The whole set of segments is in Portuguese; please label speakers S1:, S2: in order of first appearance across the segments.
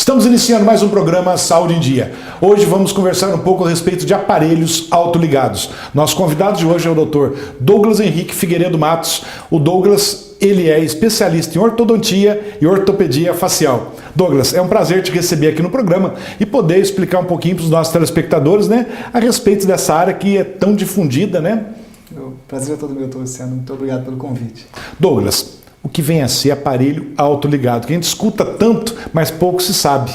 S1: Estamos iniciando mais um programa Saúde em Dia. Hoje vamos conversar um pouco a respeito de aparelhos autoligados. Nosso convidado de hoje é o Dr. Douglas Henrique Figueiredo Matos. O Douglas, ele é especialista em ortodontia e ortopedia facial. Douglas, é um prazer te receber aqui no programa e poder explicar um pouquinho para os nossos telespectadores, a respeito dessa área que é tão difundida,
S2: O prazer é todo meu, Luciano. Muito obrigado pelo convite.
S1: Douglas, o que vem a ser aparelho autoligado? Que a gente escuta tanto, mas pouco se sabe,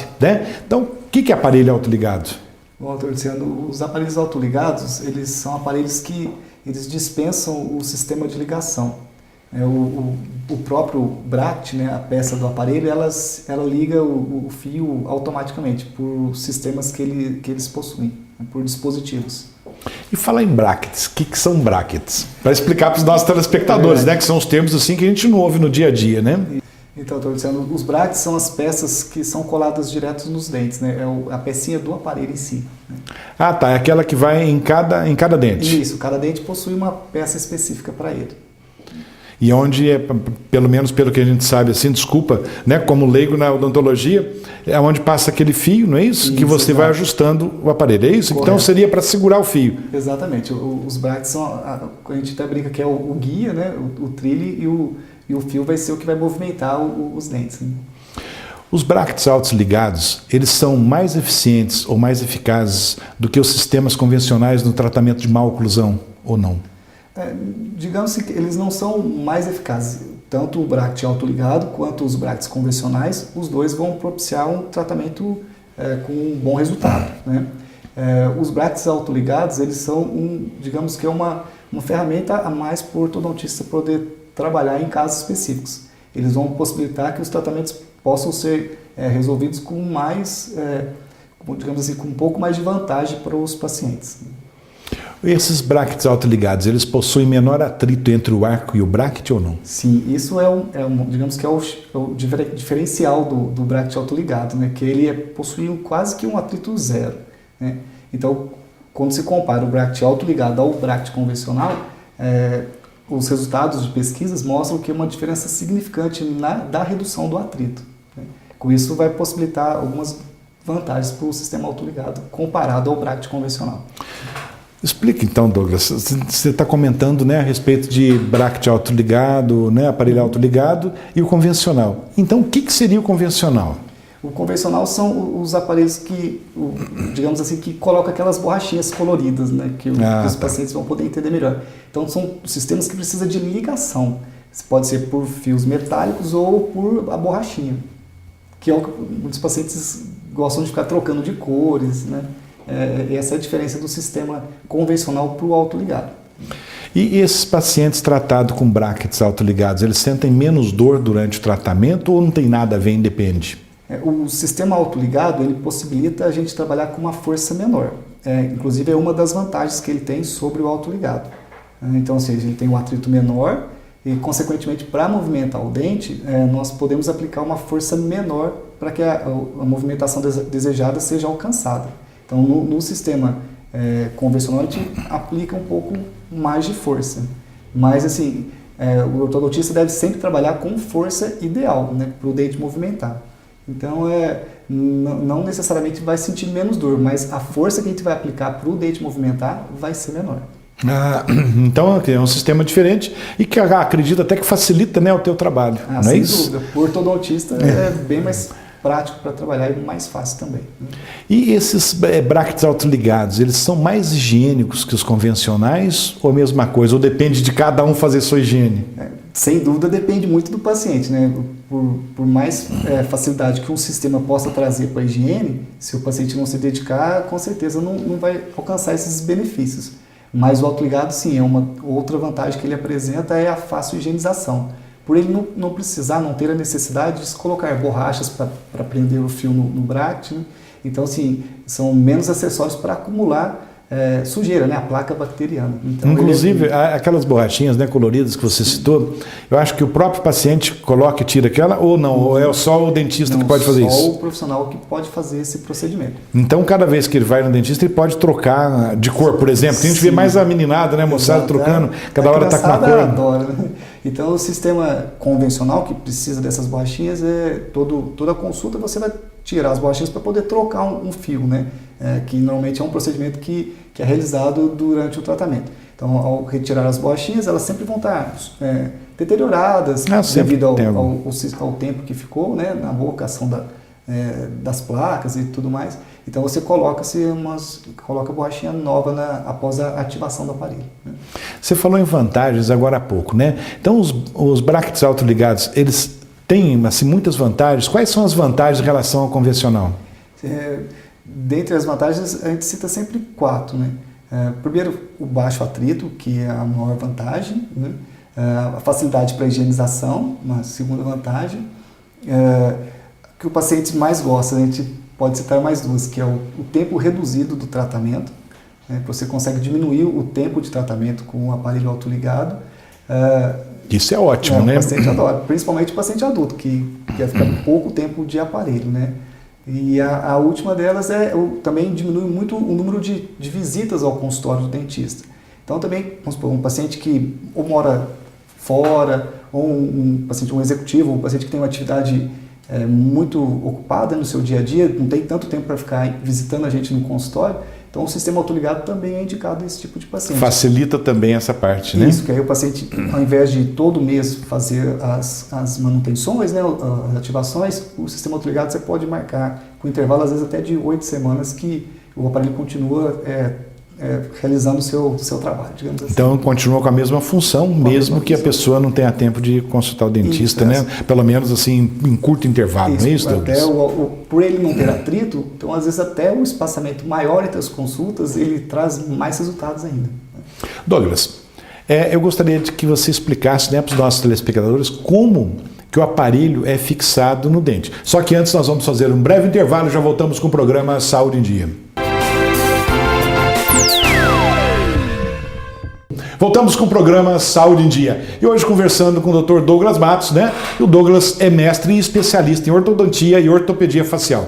S1: Então, o que é aparelho autoligado?
S2: Bom, doutor Luciano, os aparelhos autoligados, eles são aparelhos que eles dispensam o sistema de ligação. O próprio bracket, a peça do aparelho, ela liga o fio automaticamente por sistemas que eles possuem, por dispositivos.
S1: E falar em brackets, o que são brackets? Para explicar para os nossos telespectadores, que são os termos assim que a gente não ouve no dia a dia,
S2: Então, doutor Luciano, os brackets são as peças que são coladas direto nos dentes, É a pecinha do aparelho em si.
S1: Ah, tá, é aquela que vai em cada dente.
S2: Isso, cada dente possui uma peça específica para ele.
S1: E onde, pelo menos pelo que a gente sabe, assim, desculpa, como leigo na odontologia, é onde passa aquele fio, não é isso? Que você vai ajustando o aparelho, é isso?
S2: Correto.
S1: Então seria para segurar o fio.
S2: Exatamente. Os brackets são, a gente até brinca que é o guia, o trilho e o fio vai ser o que vai movimentar os dentes.
S1: Os brackets autoligados, eles são mais eficientes ou mais eficazes do que os sistemas convencionais no tratamento de má oclusão, ou não?
S2: Digamos que eles não são mais eficazes. Tanto o bracket autoligado quanto os brackets convencionais, os dois vão propiciar um tratamento com um bom resultado. Os brackets autoligados, eles são, digamos que é uma ferramenta a mais para o ortodontista poder trabalhar em casos específicos. Eles vão possibilitar que os tratamentos possam ser resolvidos com mais, digamos assim, com um pouco mais de vantagem para os pacientes.
S1: Esses brackets autoligados, eles possuem menor atrito entre o arco e o bracket ou não?
S2: Sim, isso digamos que é o diferencial do bracket autoligado, que ele possui quase que um atrito zero. Então, quando se compara o bracket autoligado ao bracket convencional, os resultados de pesquisas mostram que é uma diferença significante da redução do atrito. Com isso, vai possibilitar algumas vantagens para o sistema autoligado comparado ao bracket convencional.
S1: Explica então, Douglas, você está comentando a respeito de bracket autoligado, aparelho autoligado e o convencional. Então, o que seria o convencional?
S2: O convencional são os aparelhos que, digamos assim, que colocam aquelas borrachinhas coloridas, que os pacientes vão poder entender melhor. Então, são sistemas que precisam de ligação. Pode ser por fios metálicos ou por a borrachinha, que é o que muitos pacientes gostam de ficar trocando de cores, Essa é a diferença do sistema convencional para o autoligado.
S1: E esses pacientes tratados com brackets autoligados, eles sentem menos dor durante o tratamento ou não tem nada a ver, independe?
S2: O sistema autoligado, ele possibilita a gente trabalhar com uma força menor. Inclusive, é uma das vantagens que ele tem sobre o autoligado. Então, ou seja, ele tem um atrito menor e, consequentemente, para movimentar o dente, nós podemos aplicar uma força menor para que a movimentação desejada seja alcançada. Então, no sistema convencional, a gente aplica um pouco mais de força. Mas, assim, o ortodontista deve sempre trabalhar com força ideal, para o dente movimentar. Então, não necessariamente vai sentir menos dor, mas a força que a gente vai aplicar para o dente movimentar vai ser menor.
S1: Então, é um sistema diferente e que acredito até que facilita o teu trabalho, não é isso?
S2: Sem dúvida. O ortodontista é bem mais prático para trabalhar e mais fácil também.
S1: E esses brackets autoligados, eles são mais higiênicos que os convencionais ou a mesma coisa? Ou depende de cada um fazer sua higiene?
S2: Sem dúvida, depende muito do paciente. Por mais facilidade que um sistema possa trazer para a higiene, se o paciente não se dedicar, com certeza não vai alcançar esses benefícios. Mas o autoligado, sim, é uma outra vantagem que ele apresenta é a fácil higienização. Por ele não precisar, não ter a necessidade de se colocar borrachas para prender o fio no bracket. Então, assim, são menos acessórios para acumular sujeira, né? A placa bacteriana. Então,
S1: inclusive, aquelas borrachinhas, né, coloridas que você citou, eu acho que o próprio paciente coloca e tira aquela, ou não, ou é só o dentista que pode fazer isso?
S2: Só o profissional que pode fazer esse procedimento.
S1: Então, cada vez que ele vai no dentista, ele pode trocar de cor, por exemplo. A gente vê mais a meninada, né, moçada trocando, cada hora está com uma cor.
S2: Adora, né? Então, o sistema convencional que precisa dessas borrachinhas, toda consulta você vai tirar as borrachinhas para poder trocar um fio, né? Que normalmente é um procedimento que é realizado durante o tratamento. Então, ao retirar as borrachinhas, elas sempre vão estar deterioradas devido ao tempo que ficou, né? Na colocação das placas e tudo mais. Então, você coloca a borrachinha nova após a ativação do aparelho, né?
S1: Você falou em vantagens agora há pouco, né? Então, os brackets autoligados, eles têm assim, muitas vantagens. Quais são as vantagens em relação ao convencional?
S2: Dentre as vantagens, a gente cita sempre 4, né? Primeiro, o baixo atrito, que é a maior vantagem, né? A facilidade para higienização, uma segunda vantagem. Que o paciente mais gosta, a gente pode citar mais 2, que é o tempo reduzido do tratamento. Né? Você consegue diminuir o tempo de tratamento com o aparelho autoligado.
S1: Isso é ótimo, né?
S2: O paciente adora, principalmente o paciente adulto, que quer ficar pouco tempo de aparelho, né? E a última delas também diminui muito o número de visitas ao consultório do dentista. Então também, vamos supor, um paciente que ou mora fora, ou um executivo, um paciente que tem uma atividade muito ocupada no seu dia a dia, não tem tanto tempo para ficar visitando a gente no consultório, então o sistema autoligado também é indicado a esse tipo de paciente.
S1: Facilita também essa parte, né?
S2: Isso, que aí o paciente, ao invés de todo mês fazer as manutenções, né, as ativações, o sistema autoligado você pode marcar com intervalo, às vezes até de 8 semanas, que o aparelho continua realizando o seu trabalho, digamos assim.
S1: Então, continua com a mesma função, mesmo que a pessoa não tenha tempo de consultar o dentista, né? Pelo menos assim, em curto intervalo, não é isso, Douglas?
S2: Por ele não ter atrito, então às vezes até o espaçamento maior entre as consultas, ele traz mais resultados ainda.
S1: Douglas, eu gostaria de que você explicasse, né, para os nossos telespectadores como que o aparelho é fixado no dente. Só que antes nós vamos fazer um breve intervalo e já voltamos com o programa Saúde em Dia. Voltamos com o programa Saúde em Dia. E hoje conversando com o Dr. Douglas Matos, né? E o Douglas é mestre e especialista em ortodontia e ortopedia facial.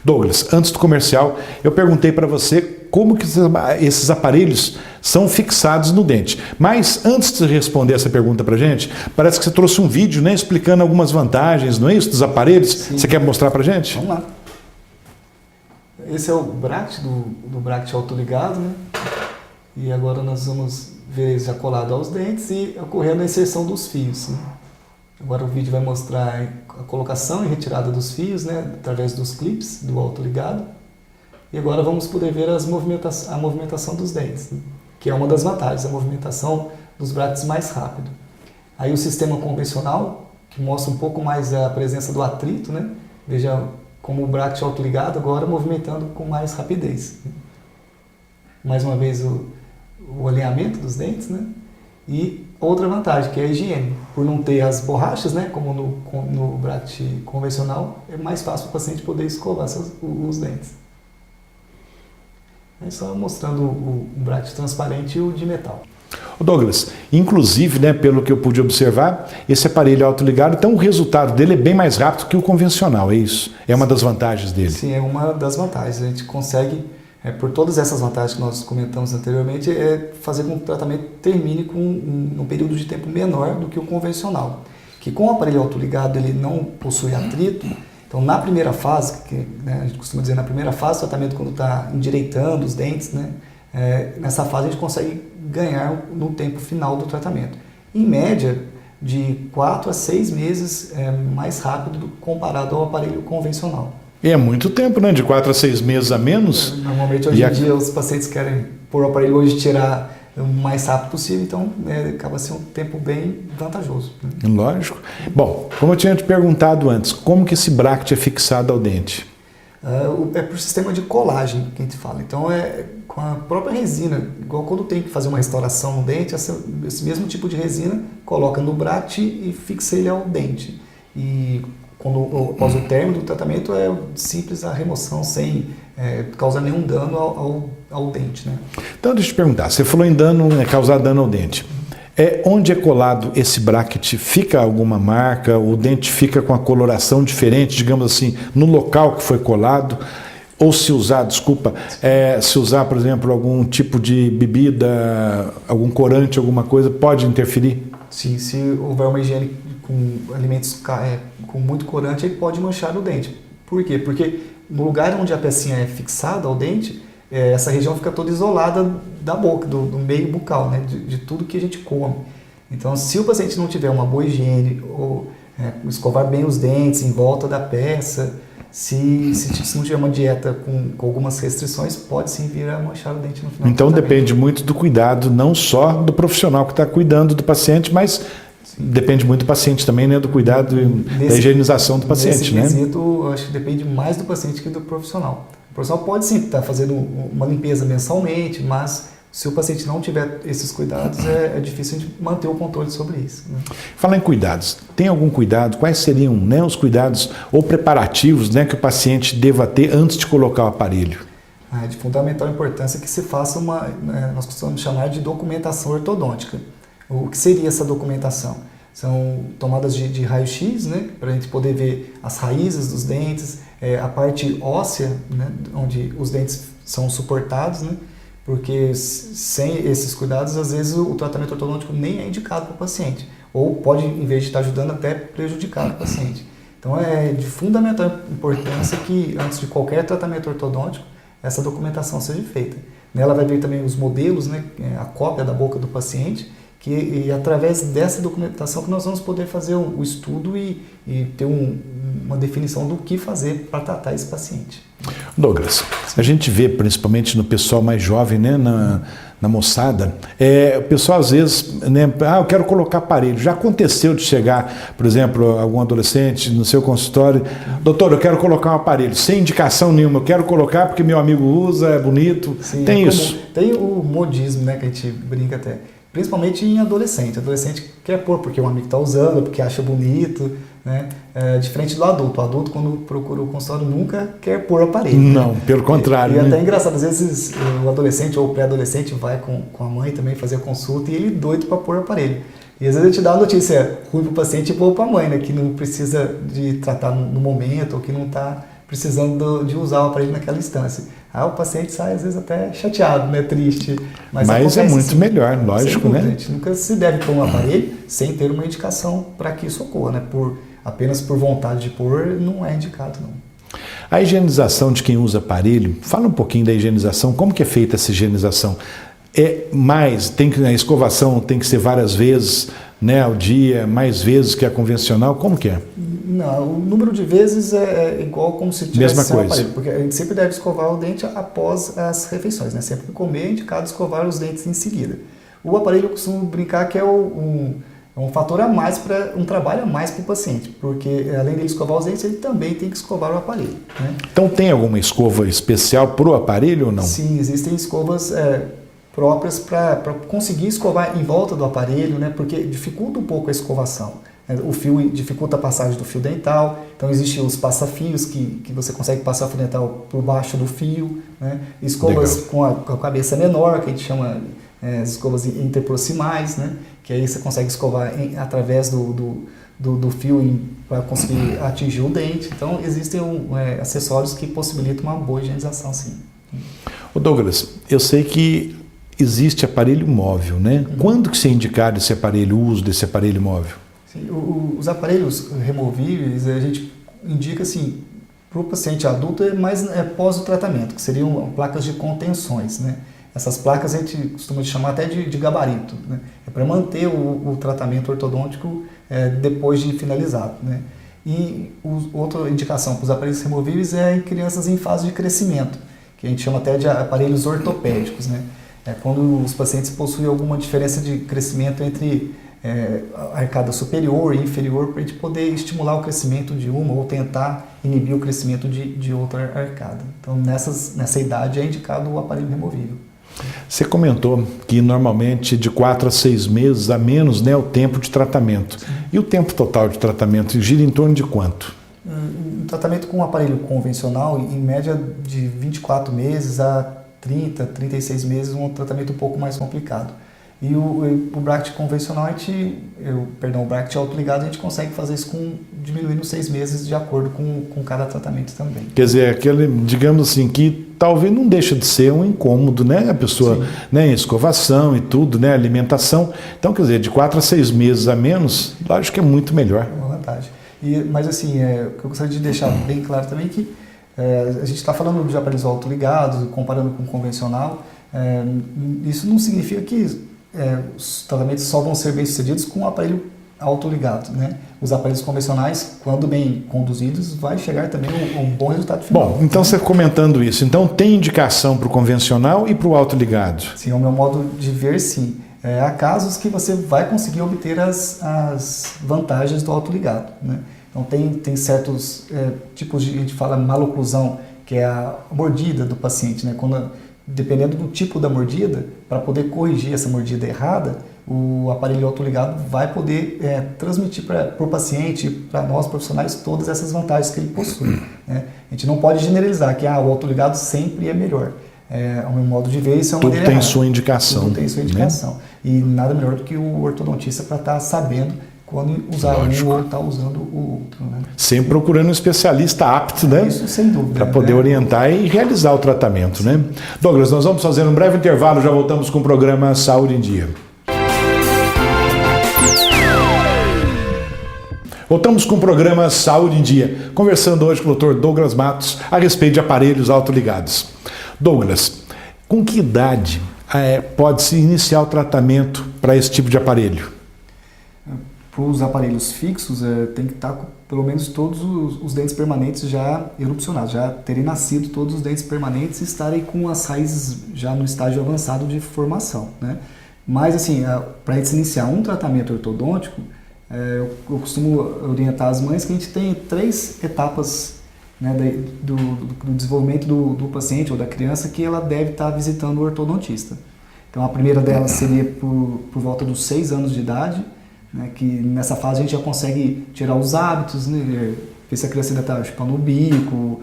S1: Douglas, antes do comercial, eu perguntei para você como que esses aparelhos são fixados no dente. Mas antes de responder essa pergunta para a gente, parece que você trouxe um vídeo, né, explicando algumas vantagens, não é isso, dos aparelhos? Sim. Você quer mostrar para a gente?
S2: Vamos lá. Esse é o bracket do bracket autoligado, né? E agora nós vamos ver ele já colado aos dentes e ocorrendo a inserção dos fios, né? Agora o vídeo vai mostrar a colocação e retirada dos fios, né, através dos clips do autoligado. E agora vamos poder ver a movimentação dos dentes, né, que é uma das vantagens, a movimentação dos brackets mais rápido. Aí o sistema convencional, que mostra um pouco mais a presença do atrito, né? Veja como o bracket autoligado agora movimentando com mais rapidez, né? Mais uma vez o alinhamento dos dentes, né? E outra vantagem, que é a higiene. Por não ter as borrachas, né, como no bracket convencional, é mais fácil para o paciente poder escovar os dentes. É só mostrando o bracket transparente e o de metal.
S1: Douglas, inclusive, né, pelo que eu pude observar, esse aparelho autoligado, então o resultado dele é bem mais rápido que o convencional, é isso? É uma das vantagens dele?
S2: Sim, é uma das vantagens. A gente consegue, por todas essas vantagens que nós comentamos anteriormente, fazer com que o tratamento termine com um período de tempo menor do que o convencional. Que com o aparelho autoligado ele não possui atrito, então na primeira fase, né, a gente costuma dizer na primeira fase, o tratamento quando está endireitando os dentes, né, nessa fase a gente consegue ganhar no tempo final do tratamento. Em média, de 4 a 6 meses mais rápido comparado ao aparelho convencional.
S1: É muito tempo, né? De 4 a 6 meses a menos.
S2: Normalmente hoje em dia os pacientes querem pôr o aparelho hoje tirar o mais rápido possível, então acaba sendo um tempo bem vantajoso, né?
S1: Lógico. Bom, como eu tinha te perguntado antes, como que esse bracket é fixado ao dente?
S2: É por sistema de colagem que a gente fala. Então é com a própria resina, igual quando tem que fazer uma restauração no dente, esse mesmo tipo de resina coloca no bracket e fixa ele ao dente. E após o término do tratamento é simples a remoção sem causar nenhum dano ao dente, né?
S1: Então, deixa eu te perguntar, você falou em dano, causar dano ao dente. Onde é colado esse bracket, fica alguma marca, o dente fica com a coloração diferente, digamos assim, no local que foi colado? Ou se usar, se usar, por exemplo, algum tipo de bebida, algum corante, alguma coisa, pode interferir?
S2: Sim, se houver uma higiene com alimentos com muito corante, ele pode manchar o dente. Por quê? Porque no lugar onde a pecinha é fixada ao dente, essa região fica toda isolada da boca, do meio bucal, né? De tudo que a gente come. Então, se o paciente não tiver uma boa higiene, ou escovar bem os dentes em volta da peça, se não tiver uma dieta com algumas restrições, pode sim vir a manchar o dente no final.
S1: Então depende muito do cuidado, não só do profissional que está cuidando do paciente, mas depende muito do paciente também, né, do cuidado da higienização do paciente, né?
S2: Nesse quesito, eu acho que depende mais do paciente que do profissional. O profissional pode sim estar fazendo uma limpeza mensalmente, mas se o paciente não tiver esses cuidados, é difícil de manter o controle sobre isso, né?
S1: Falar em cuidados, tem algum cuidado? Quais seriam, né, os cuidados ou preparativos, né, que o paciente deva ter antes de colocar o aparelho?
S2: É de fundamental importância que se faça nós costumamos chamar de documentação ortodôntica. O que seria essa documentação? São tomadas de raio-x, né, para a gente poder ver as raízes dos dentes, a parte óssea, né, onde os dentes são suportados, né, porque sem esses cuidados, às vezes o tratamento ortodôntico nem é indicado para o paciente, ou pode, em vez de estar ajudando, até prejudicar o paciente. Então é de fundamental importância que, antes de qualquer tratamento ortodôntico, essa documentação seja feita. Nela vai vir também os modelos, né, a cópia da boca do paciente, e através dessa documentação que nós vamos poder fazer o estudo e ter uma definição do que fazer para tratar esse paciente.
S1: Douglas, a gente vê principalmente no pessoal mais jovem, né, na moçada, o pessoal às vezes, né, eu quero colocar aparelho. Já aconteceu de chegar, por exemplo, algum adolescente no seu consultório, doutor, eu quero colocar um aparelho, sem indicação nenhuma, eu quero colocar porque meu amigo usa, é bonito. Sim, tem isso?
S2: Tem o modismo, né, que a gente brinca até. Principalmente em adolescente. Adolescente quer pôr porque um amigo está usando, porque acha bonito, né? Diferente do adulto. O adulto, quando procura o consultório, nunca quer pôr aparelho.
S1: Não, né? Pelo contrário.
S2: E até é engraçado, às vezes o adolescente ou o pré-adolescente vai com a mãe também fazer a consulta e ele doido para pôr aparelho. E às vezes a gente dá uma notícia ruim para o paciente e boa para a mãe, né? Que não precisa de tratar no momento ou que não está precisando de usar o aparelho naquela instância. Aí o paciente sai, às vezes, até chateado, né? Triste. Mas
S1: é muito melhor, lógico, né?
S2: A gente nunca se deve pôr um aparelho sem ter uma indicação para que isso ocorra, né? Apenas por vontade de pôr, não é indicado, não.
S1: A higienização de quem usa aparelho, fala um pouquinho da higienização, como que é feita essa higienização? A escovação tem que ser várias vezes, né, ao dia, mais vezes que a convencional, como que é?
S2: Não, o número de vezes é igual como se tivesse
S1: mesma coisa.
S2: Aparelho, porque a gente sempre deve escovar o dente após as refeições, né? Sempre que comer é indicado escovar os dentes em seguida. O aparelho eu costumo brincar que é um fator a mais, um trabalho a mais para o paciente, porque além de escovar os dentes, ele também tem que escovar o aparelho, né?
S1: Então tem alguma escova especial para o aparelho ou não?
S2: Sim, existem escovas próprias para conseguir escovar em volta do aparelho, né? Porque dificulta um pouco a escovação. O fio dificulta a passagem do fio dental, então existem os passafios que você consegue passar o fio dental por baixo do fio, né? Escovas com a cabeça menor, que a gente chama as escovas interproximais, né? Que aí você consegue escovar através do fio para conseguir atingir o dente. Então existem acessórios que possibilitam uma boa higienização, sim.
S1: Ô Douglas, eu sei que existe aparelho móvel, né? Quando que você é indicado esse aparelho, o uso desse aparelho móvel?
S2: Sim, os aparelhos removíveis, a gente indica assim, para o paciente adulto mais pós o tratamento, que seriam placas de contenções, né? Essas placas a gente costuma chamar até de gabarito, né? É para manter o tratamento ortodôntico depois de finalizado, né? E outra indicação para os aparelhos removíveis é em crianças em fase de crescimento, que a gente chama até de aparelhos ortopédicos, né? Quando os pacientes possuem alguma diferença de crescimento entre a arcada superior e inferior, para a gente poder estimular o crescimento de uma ou tentar inibir o crescimento de outra arcada. Então, nessa idade é indicado o aparelho removível.
S1: Você comentou que normalmente de 4 a 6 meses a menos, né, o tempo de tratamento. Sim. E o tempo total de tratamento gira em torno de quanto? Um
S2: tratamento com um aparelho convencional, em média de 24 meses a 30, 36 meses, um tratamento um pouco mais complicado. E o bracket convencional, o bracket autoligado, a gente consegue fazer isso diminuindo 6 meses de acordo com cada tratamento também.
S1: Quer dizer, aquele, digamos assim, que talvez não deixa de ser um incômodo, né? A pessoa, né, escovação e tudo, né? Alimentação. Então, quer dizer, de 4 a 6 meses a menos, lógico que é muito melhor.
S2: É uma vantagem. Mas assim, o que eu gostaria de deixar bem claro também é que a gente está falando de aparelhos autoligados, comparando com o convencional, isso não significa que os tratamentos só vão ser bem-sucedidos com o aparelho autoligado, né? Os aparelhos convencionais, quando bem conduzidos, vai chegar também a um bom resultado final.
S1: Bom, então você comentando isso, então tem indicação para o convencional e para o autoligado?
S2: Sim, ao meu modo de ver, sim. Há casos que você vai conseguir obter as vantagens do autoligado, né? Então tem certos tipos de, a gente fala maloclusão, que é a mordida do paciente, né? Dependendo do tipo da mordida, para poder corrigir essa mordida errada, o aparelho autoligado vai poder transmitir para o paciente, para nós profissionais, todas essas vantagens que ele possui, né? A gente não pode generalizar que o autoligado sempre é melhor. Ao meu modo de ver, isso é uma maneira errada.
S1: Sua indicação.
S2: Tudo tem sua indicação. Né? E nada melhor do que o ortodontista para estar sabendo quando usar um ou estar usando o outro. Né?
S1: Sempre procurando um especialista apto, né?
S2: Isso, sem dúvida.
S1: Para poder orientar e realizar o tratamento, né? Douglas, nós vamos fazer um breve intervalo, já voltamos com o programa Saúde em Dia. Voltamos com o programa Saúde em Dia, conversando hoje com o Dr. Douglas Matos a respeito de aparelhos autoligados. Douglas, com que idade pode-se iniciar o tratamento para esse tipo de aparelho?
S2: Para os aparelhos fixos, tem que estar com pelo menos todos os dentes permanentes já erupcionados, já terem nascido todos os dentes permanentes e estarem com as raízes já no estágio avançado de formação, né? Mas, assim, para a gente iniciar um tratamento ortodôntico, eu costumo orientar as mães que a gente tem 3 etapas, né, do desenvolvimento do paciente ou da criança que ela deve estar visitando o ortodontista. Então, a primeira delas seria por volta dos 6 anos de idade, né, que nessa fase a gente já consegue tirar os hábitos, né, ver se a criança ainda está chupando o bico,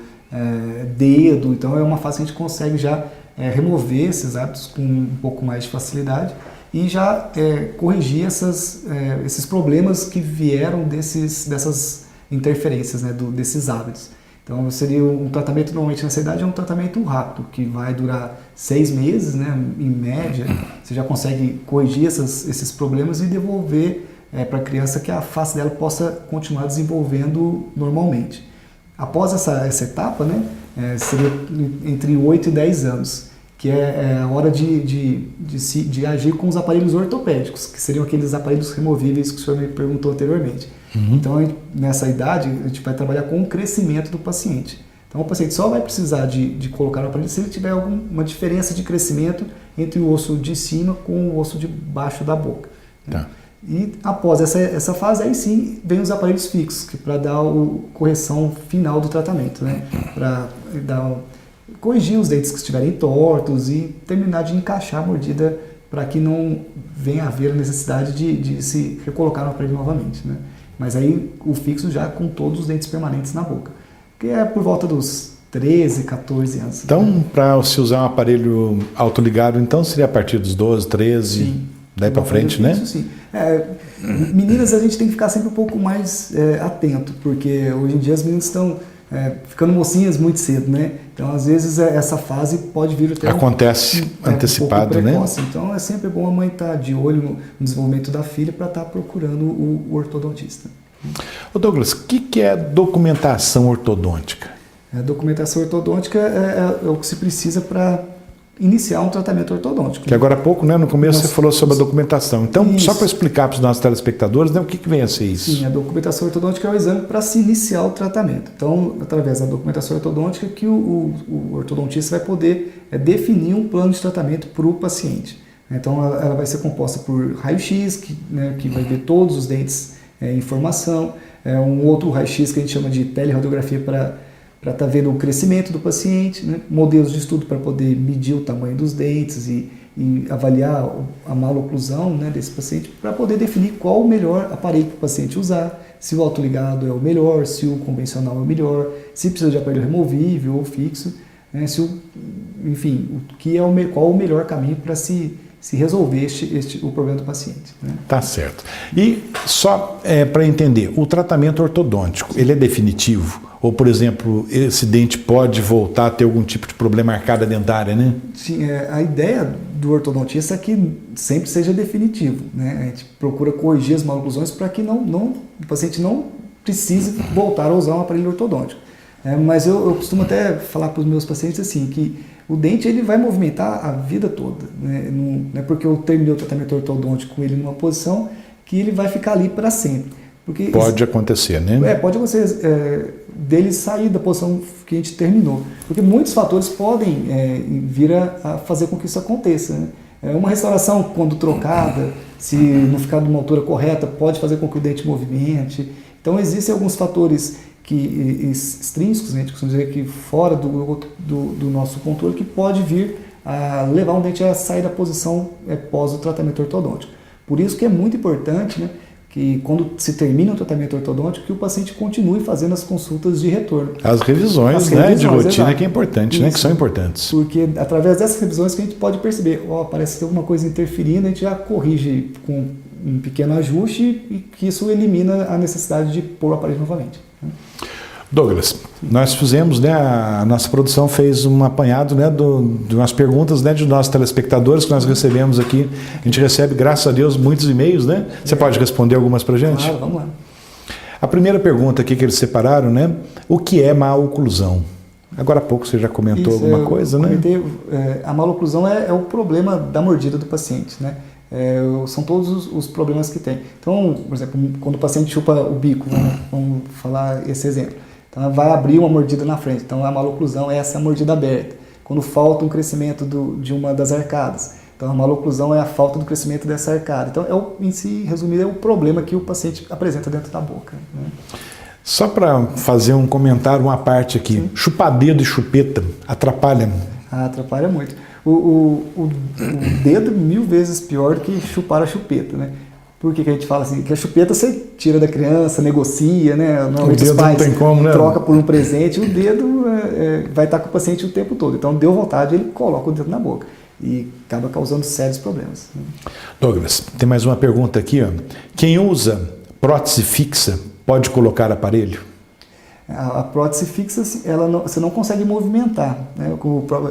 S2: dedo. Então, é uma fase que a gente consegue já remover esses hábitos com um pouco mais de facilidade e já corrigir esses problemas que vieram dessas interferências, né, desses hábitos. Então, seria um tratamento, normalmente nessa idade, é um tratamento rápido, que vai durar 6 meses, né, em média. Você já consegue corrigir esses problemas e devolver para a criança que a face dela possa continuar desenvolvendo normalmente. Após essa etapa, né, seria entre 8 e 10 anos, que é a hora de agir com os aparelhos ortopédicos, que seriam aqueles aparelhos removíveis que o senhor me perguntou anteriormente. Então, nessa idade, a gente vai trabalhar com o crescimento do paciente. Então, o paciente só vai precisar de colocar no aparelho se ele tiver alguma diferença de crescimento entre o osso de cima com o osso de baixo da boca. Tá. E após essa fase, aí sim, vem os aparelhos fixos, que para dar a correção final do tratamento, né? Para corrigir os dentes que estiverem tortos e terminar de encaixar a mordida para que não venha a haver a necessidade de se recolocar no aparelho novamente, né? Mas aí o fixo já com todos os dentes permanentes na boca, que é por volta dos 13, 14 anos.
S1: Então, né? Para se usar um aparelho autoligado, então seria a partir dos 12, 13, sim, daí para frente, né? Isso sim.
S2: Meninas, a gente tem que ficar sempre um pouco mais atento, porque hoje em dia as meninas estão ficando mocinhas muito cedo, né? Então, às vezes, essa fase pode vir até
S1: antecipado,
S2: um
S1: né?
S2: Então, é sempre bom a mãe estar de olho no desenvolvimento da filha para estar procurando o ortodontista.
S1: Ô Douglas, o que é documentação ortodôntica?
S2: A documentação ortodôntica é o que se precisa para iniciar um tratamento ortodôntico.
S1: Que agora há pouco, né, no começo, você falou sobre a documentação. Então, isso. Só para explicar para os nossos telespectadores, né, o que vem a ser isso?
S2: Sim, a documentação ortodôntica é o exame para se iniciar o tratamento. Então, através da documentação ortodôntica, que o ortodontista vai poder definir um plano de tratamento para o paciente. Então, ela vai ser composta por raio-x, que vai ver todos os dentes em formação, um outro raio-x que a gente chama de teleradiografia para estar vendo o crescimento do paciente, né? Modelos de estudo para poder medir o tamanho dos dentes e avaliar a maloclusão, né, desse paciente, para poder definir qual o melhor aparelho para o paciente usar, se o autoligado é o melhor, se o convencional é o melhor, se precisa de aparelho removível ou fixo, né, enfim, qual o melhor caminho para se resolver o problema do paciente. Né?
S1: Tá certo. E só para entender, o tratamento ortodôntico, ele é definitivo? Ou, por exemplo, esse dente pode voltar a ter algum tipo de problema na arcada dentária, né?
S2: Sim, a ideia do ortodontista é que sempre seja definitivo, né? A gente procura corrigir as maloclusões para que o paciente não precise voltar a usar um aparelho ortodôntico. Mas eu costumo até falar para os meus pacientes assim, que o dente ele vai movimentar a vida toda. Né? Não é porque eu terminei o tratamento ortodôntico com ele numa posição que ele vai ficar ali para sempre. Porque
S1: pode acontecer, né?
S2: Pode acontecer dele sair da posição que a gente terminou. Porque muitos fatores podem vir a fazer com que isso aconteça. Né? Uma restauração, quando trocada, se não ficar de uma altura correta, pode fazer com que o dente movimente. Então, existem alguns fatores extrínsecos, né? A gente costuma dizer que fora do nosso controle, que pode vir a levar um dente a sair da posição pós o tratamento ortodôntico. Por isso que é muito importante, né, que quando se termina o tratamento ortodôntico, que o paciente continue fazendo as consultas de retorno.
S1: As revisões, né, de rotina, que é importante, né, que são importantes.
S2: Porque através dessas revisões que a gente pode perceber, parece ter alguma coisa interferindo, a gente já corrige com um pequeno ajuste e que isso elimina a necessidade de pôr o aparelho novamente.
S1: Douglas, nós fizemos, né, a nossa produção fez um apanhado, né, de umas perguntas, né, de nossos telespectadores que nós recebemos aqui. A gente recebe, graças a Deus, muitos e-mails, né? Você pode responder algumas para a gente?
S2: Claro, vamos lá.
S1: A primeira pergunta aqui que eles separaram, né? O que é maloclusão? Agora há pouco você já comentou alguma coisa, né?
S2: A maloclusão é o problema da mordida do paciente, né? São todos os problemas que tem. Então, por exemplo, quando o paciente chupa o bico, vamos falar esse exemplo. Então, vai abrir uma mordida na frente. Então, a maloclusão é essa mordida aberta. Quando falta um crescimento de uma das arcadas. Então, a maloclusão é a falta do crescimento dessa arcada. Então, em si, resumido, é o problema que o paciente apresenta dentro da boca. Né?
S1: Só para fazer um comentário, uma parte aqui. Sim. Chupar-dedo e chupeta atrapalha?
S2: Atrapalha muito. O dedo 1000 vezes pior do que chupar a chupeta, né? Por que a gente fala assim? Que a chupeta você tira da criança, negocia, né? Normalmente os pais
S1: não tem como, né?
S2: Troca por um presente, o dedo vai estar com o paciente o tempo todo. Então, deu vontade, ele coloca o dedo na boca e acaba causando sérios problemas. Né?
S1: Douglas, tem mais uma pergunta aqui, ó. Quem usa prótese fixa pode colocar aparelho?
S2: A prótese fixa, você não consegue movimentar, né?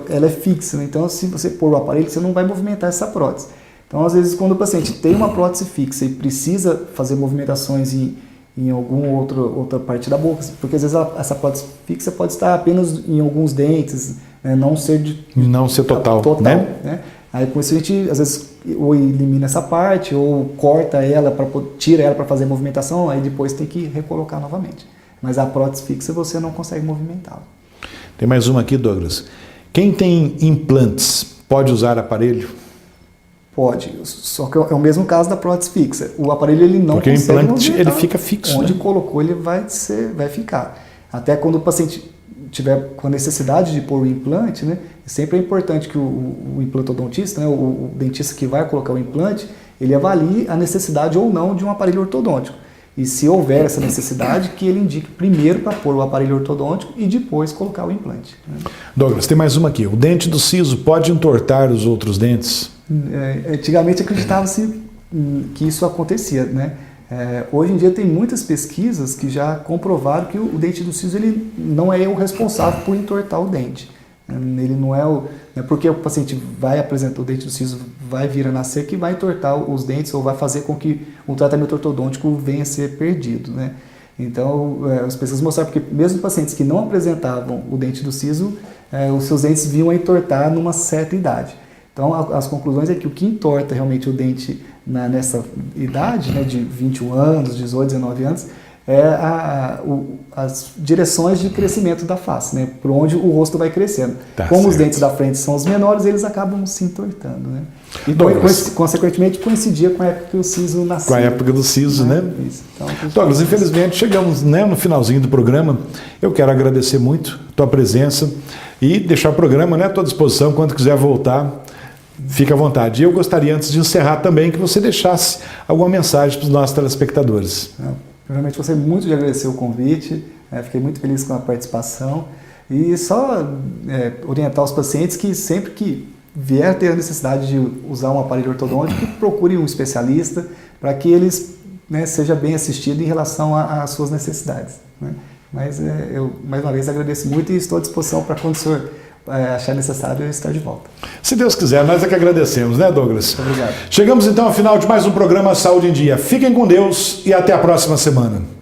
S2: Ela é fixa, né? Então se você pôr o aparelho, você não vai movimentar essa prótese. Então, às vezes, quando o paciente tem uma prótese fixa e precisa fazer movimentações em alguma outra parte da boca, porque às vezes essa prótese fixa pode estar apenas em alguns dentes, né? Não ser
S1: total,
S2: né? Aí com isso a gente, às vezes, ou elimina essa parte, ou corta ela, tira ela para fazer movimentação, aí depois tem que recolocar novamente. Mas a prótese fixa você não consegue movimentá-la.
S1: Tem mais uma aqui, Douglas. Quem tem implantes pode usar aparelho?
S2: Pode, só que é o mesmo caso da prótese fixa. O aparelho ele não
S1: porque
S2: consegue
S1: o implante
S2: movimentar.
S1: Ele fica fixo.
S2: Onde
S1: né?
S2: colocou ele vai ficar. Até quando o paciente tiver com a necessidade de pôr o implante, né, sempre é importante que o implantodontista, né, o dentista que vai colocar o implante, ele avalie a necessidade ou não de um aparelho ortodôntico. E se houver essa necessidade, que ele indique primeiro para pôr o aparelho ortodôntico e depois colocar o implante. Né?
S1: Douglas, tem mais uma aqui. O dente do siso pode entortar os outros dentes?
S2: Antigamente acreditava-se que isso acontecia, né? Hoje em dia tem muitas pesquisas que já comprovaram que o dente do siso ele não é o responsável por entortar o dente. Ele não é porque o paciente vai apresentar o dente do siso, vai vir a nascer, que vai entortar os dentes ou vai fazer com que o tratamento ortodôntico venha a ser perdido, né? Então, as pesquisas mostraram que mesmo pacientes que não apresentavam o dente do siso, os seus dentes vinham a entortar numa certa idade. Então, as conclusões é que o que entorta realmente o dente nessa idade, né, de 21 anos, 18, 19 anos, as direções de crescimento da face, né, por onde o rosto vai crescendo. Como certo. Os dentes da frente são os menores, eles acabam se entortando. Né? E, consequentemente, coincidia com a época que o siso nasceu.
S1: Com a época do siso, né?
S2: Isso. Então,
S1: Douglas, infelizmente, chegamos, né, no finalzinho do programa. Eu quero agradecer muito a tua presença e deixar o programa, né, à tua disposição. Quando quiser voltar, fique à vontade. E eu gostaria, antes de encerrar também, que você deixasse alguma mensagem para os nossos telespectadores.
S2: Primeiramente, gostaria muito de agradecer o convite, fiquei muito feliz com a participação E só orientar os pacientes que sempre que vier ter a necessidade de usar um aparelho ortodôntico, que procure um especialista para que eles, né, seja bem assistido em relação às suas necessidades, né? Mas eu, mais uma vez, agradeço muito e estou à disposição para quando o senhor achar necessário eu estar de volta.
S1: Se Deus quiser, nós é que agradecemos, né, Douglas?
S2: Muito obrigado.
S1: Chegamos então ao final de mais um programa Saúde em Dia. Fiquem com Deus e até a próxima semana.